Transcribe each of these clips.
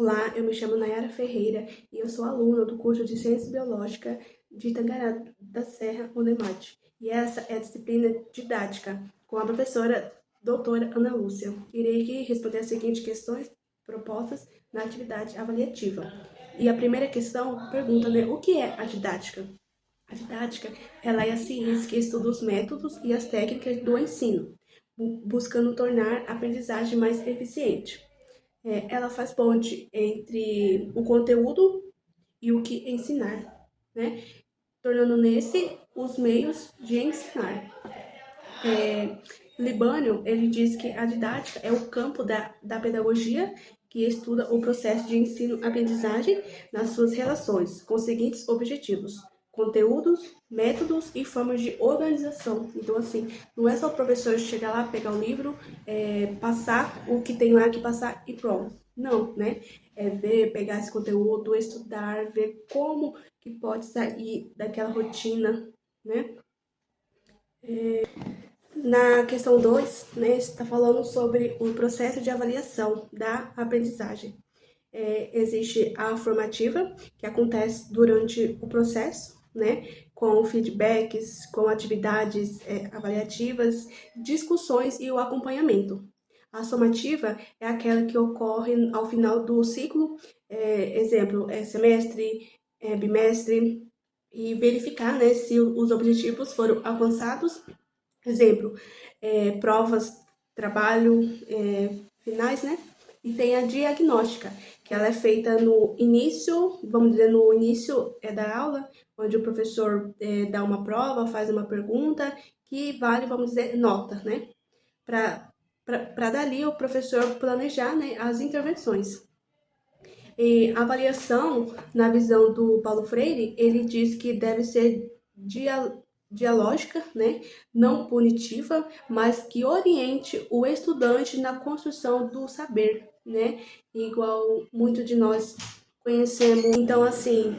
Olá, eu me chamo Nayara Ferreira e eu sou aluna do curso de Ciência Biológica de Tangará da Serra, UNEMAT. E essa é a disciplina didática, com a professora doutora Ana Lúcia. Irei aqui responder as seguintes questões propostas na atividade avaliativa. E a primeira questão pergunta, o que é a didática? A didática, ela é a ciência que estuda os métodos e as técnicas do ensino, buscando tornar a aprendizagem mais eficiente. Ela faz ponte entre o conteúdo e o que ensinar, né? Tornando nesse os meios de ensinar. Libânio, ele diz que a didática é o campo da pedagogia que estuda o processo de ensino-aprendizagem nas suas relações, com os seguintes objetivos: conteúdos, métodos e formas de organização. Então, assim, não é só o professor chegar lá, pegar o livro, passar o que tem lá que passar e pronto. Não, né? É ver, pegar esse conteúdo, estudar, ver como que pode sair daquela rotina, né? Na questão 2, né, está falando sobre o processo de avaliação da aprendizagem. Existe a formativa, que acontece durante o processo, né, com feedbacks, com atividades avaliativas, discussões e o acompanhamento. A somativa é aquela que ocorre ao final do ciclo, exemplo, semestre, bimestre, e verificar, né, se os objetivos foram alcançados. Exemplo, provas, trabalho, finais, né? E tem a diagnóstica, que ela é feita no início, vamos dizer, no início da aula, onde o professor dá uma prova, faz uma pergunta, que vale, vamos dizer, nota, né? Para dali o professor planejar, né, as intervenções. E a avaliação, na visão do Paulo Freire, ele diz que deve ser dialógica, né? Não punitiva, mas que oriente o estudante na construção do saber, né? Igual muito de nós conhecemos. Então, assim,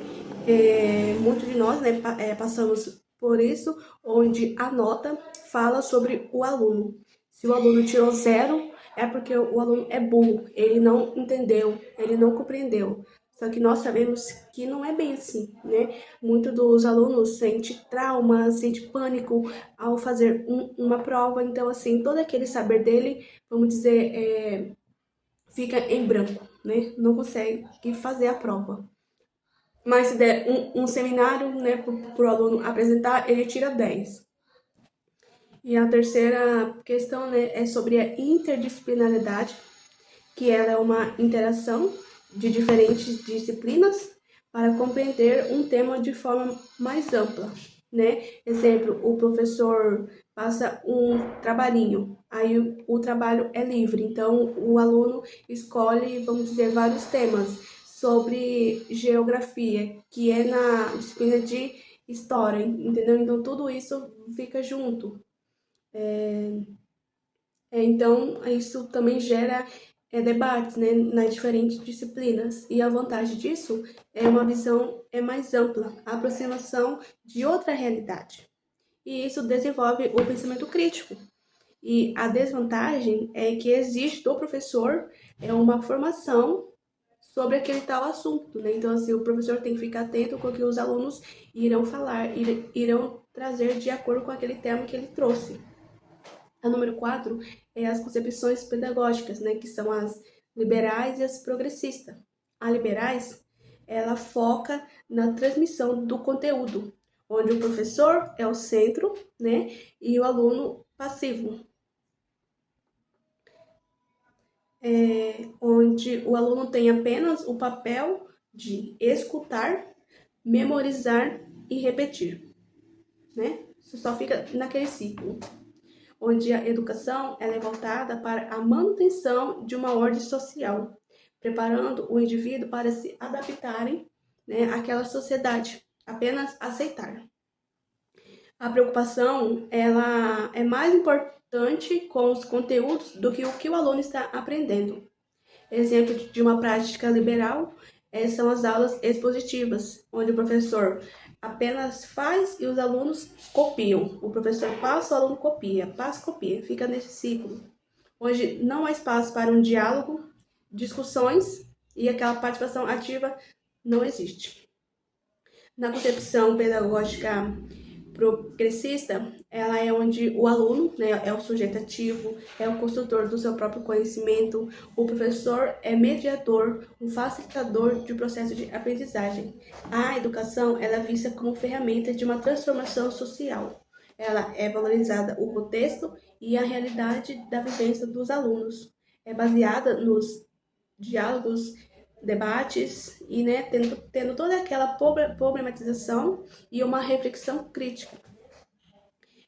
muito de nós, né, passamos por isso, onde a nota fala sobre o aluno. Se o aluno tirou 0, é porque o aluno é burro, ele não entendeu, ele não compreendeu. Só que nós sabemos que não é bem assim, né? Muitos dos alunos sentem trauma, sentem pânico ao fazer uma prova. Então, assim, todo aquele saber dele, vamos dizer, fica em branco, né? Não consegue fazer a prova. Mas se der um seminário, né, para o aluno apresentar, ele tira 10. E a terceira questão, né, é sobre a interdisciplinaridade, que ela é uma interação de diferentes disciplinas para compreender um tema de forma mais ampla, né? Exemplo, o professor passa um trabalhinho, aí o trabalho é livre, então o aluno escolhe, vamos dizer, vários temas sobre geografia, que é na disciplina de história, entendeu? Então tudo isso fica junto. Então, isso também gera debates, né, nas diferentes disciplinas. E a vantagem disso é uma visão mais ampla, a aproximação de outra realidade. E isso desenvolve o pensamento crítico. E a desvantagem é que existe do professor uma formação sobre aquele tal assunto, né? Então, assim, o professor tem que ficar atento com o que os alunos irão falar, irão trazer de acordo com aquele tema que ele trouxe. A número 4 é as concepções pedagógicas, né, que são as liberais e as progressistas. A liberais, ela foca na transmissão do conteúdo, onde o professor é o centro, né, e o aluno passivo. Onde o aluno tem apenas o papel de escutar, memorizar e repetir, né? Isso só fica naquele ciclo, onde a educação ela é voltada para a manutenção de uma ordem social, preparando o indivíduo para se adaptarem, né, àquela sociedade, apenas aceitar. A preocupação ela é mais importante com os conteúdos do que o que o aluno está aprendendo. Exemplo de uma prática liberal são as aulas expositivas, onde o professor apenas faz e os alunos copiam. O professor passa, o aluno copia, passa, copia, fica nesse ciclo, onde não há espaço para um diálogo, discussões e aquela participação ativa não existe. Na concepção pedagógica progressista, ela é onde o aluno, né, é o sujeito ativo, é o construtor do seu próprio conhecimento, o professor é mediador, um facilitador de processo de aprendizagem. A educação ela é vista como ferramenta de uma transformação social. Ela é valorizada o contexto e a realidade da vivência dos alunos. É baseada nos diálogos, debates e, né, tendo toda aquela problematização e uma reflexão crítica.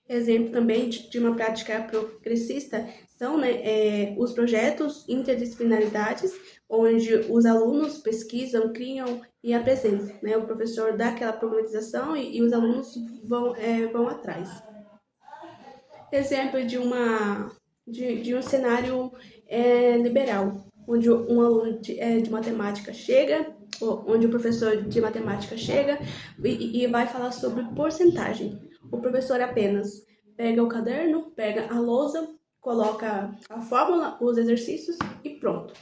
Exemplo também de uma prática progressista são, né, os projetos interdisciplinaridades, onde os alunos pesquisam, criam e apresentam. Né? O professor dá aquela problematização e os alunos vão atrás. Exemplo de um cenário liberal, onde um aluno de matemática chega, onde o professor de matemática chega e vai falar sobre porcentagem. O professor apenas pega o caderno, pega a lousa, coloca a fórmula, os exercícios e pronto.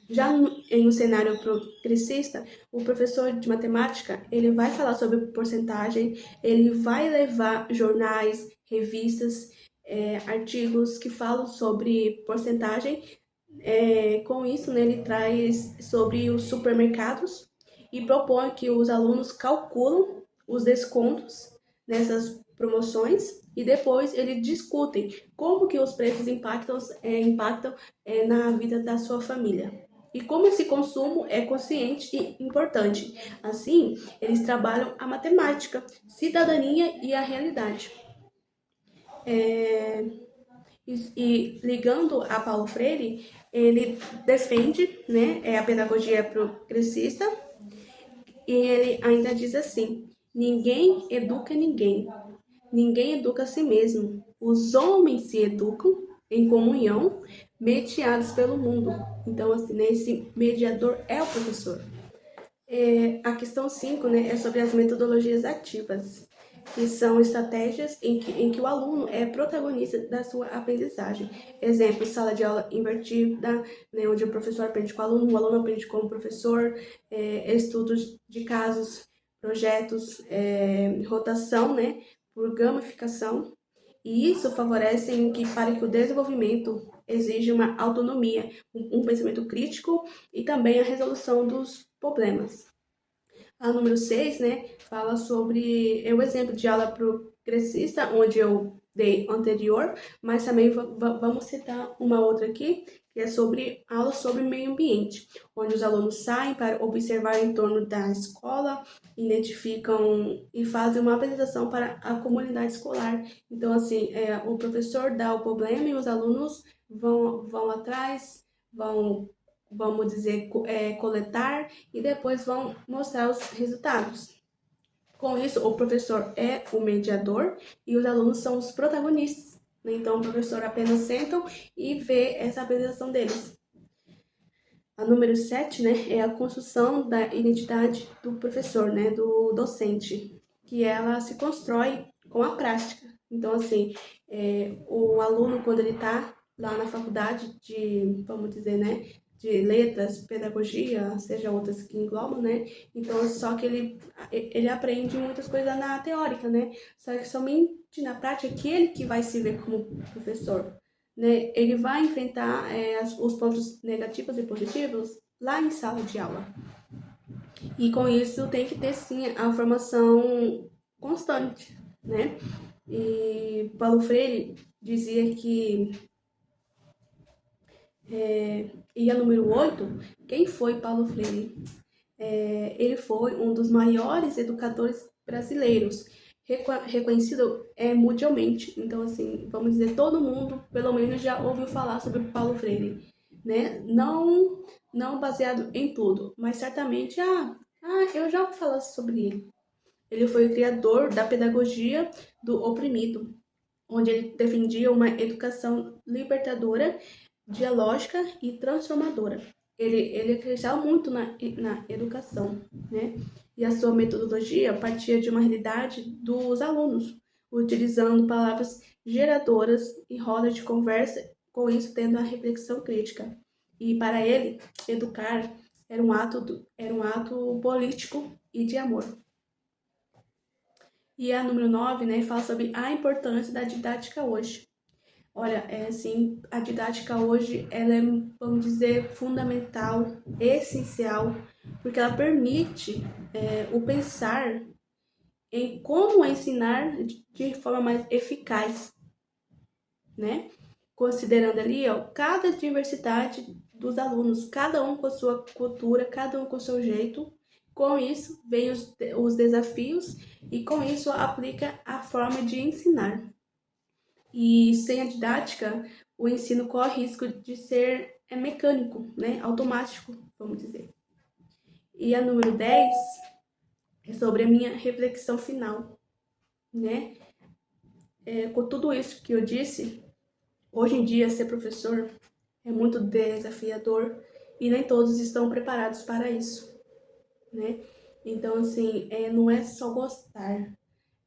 Já em um cenário progressista, o professor de matemática, ele vai falar sobre porcentagem, ele vai levar jornais, revistas, artigos que falam sobre porcentagem. Com isso, né, ele traz sobre os supermercados e propõe que os alunos calculam os descontos nessas promoções e depois eles discutem como que os preços impactam na vida da sua família. E como esse consumo é consciente e importante. Assim, eles trabalham a matemática, cidadania e a realidade. E ligando a Paulo Freire, ele defende, né, a pedagogia progressista e ele ainda diz assim: ninguém educa ninguém, ninguém educa a si mesmo. Os homens se educam em comunhão, mediados pelo mundo. Então, assim, né, esse mediador é o professor. A questão 5, né, é sobre as metodologias ativas, que são estratégias em que o aluno é protagonista da sua aprendizagem. Exemplo, sala de aula invertida, né, onde o professor aprende com o aluno aprende com o professor, estudos de casos, projetos, rotação, né, por gamificação. E isso favorece para que o desenvolvimento exija uma autonomia, um pensamento crítico e também a resolução dos problemas. A número 6, né, fala sobre o exemplo de aula progressista, onde eu dei anterior, mas também vamos citar uma outra aqui, que é sobre aula sobre meio ambiente, onde os alunos saem para observar em torno da escola, identificam e fazem uma apresentação para a comunidade escolar. Então, assim, o professor dá o problema e os alunos vão atrás, vamos dizer, coletar e depois vão mostrar os resultados. Com isso, o professor é o mediador e os alunos são os protagonistas. Então, o professor apenas senta e vê essa apresentação deles. A número 7, né, é a construção da identidade do professor, né, do docente, que ela se constrói com a prática. Então, assim, o aluno, quando ele está lá na faculdade de, vamos dizer, né, de letras, pedagogia, seja outras que englobam, né? Então, só que ele aprende muitas coisas na teórica, né? Só que somente na prática que ele que vai se ver como professor, né? Ele vai enfrentar os pontos negativos e positivos lá em sala de aula. E com isso tem que ter, sim, a formação constante, né? E Paulo Freire dizia que e a número 8, quem foi Paulo Freire? Ele foi um dos maiores educadores brasileiros, reconhecido mundialmente. Então, assim, vamos dizer, todo mundo, pelo menos, já ouviu falar sobre Paulo Freire, né? Não baseado em tudo, mas certamente, eu já ouvi falar sobre ele. Ele foi o criador da pedagogia do oprimido, onde ele defendia uma educação libertadora, dialógica e transformadora. Ele acreditava muito na educação, né? E a sua metodologia partia de uma realidade dos alunos, utilizando palavras geradoras e rodas de conversa, com isso tendo a reflexão crítica. E para ele, educar era um ato político e de amor. E a número 9, né, fala sobre a importância da didática hoje. Olha, assim, a didática hoje, ela é, vamos dizer, fundamental, essencial, porque ela permite o pensar em como ensinar de forma mais eficaz, né? Considerando ali, ó, cada diversidade dos alunos, cada um com a sua cultura, cada um com o seu jeito. Com isso, vem os desafios e com isso aplica a forma de ensinar. E sem a didática, o ensino corre risco de ser mecânico, né? Automático, vamos dizer. E a número 10 é sobre a minha reflexão final, né? Com tudo isso que eu disse, hoje em dia ser professor é muito desafiador e nem todos estão preparados para isso, né? Então, assim, não é só gostar,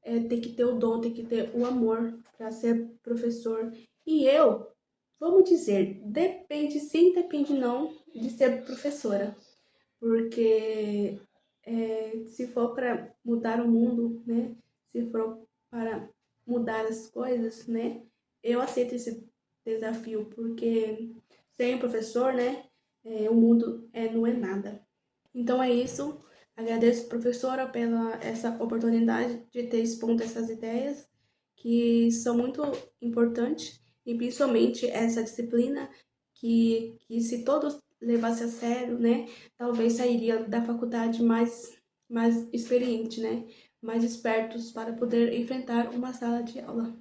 tem que ter o dom, tem que ter o amor para ser professor. E eu, vamos dizer, depende sim, depende não de ser professora, porque se for para mudar o mundo, né? Se for para mudar as coisas, né? Eu aceito esse desafio, porque sem o professor, né? O mundo não é nada. Então é isso. Agradeço, professora, pela essa oportunidade de ter expondo essas ideias que são muito importantes e principalmente essa disciplina que se todos levassem a sério, né, talvez sairia da faculdade mais experiente, né, mais espertos para poder enfrentar uma sala de aula.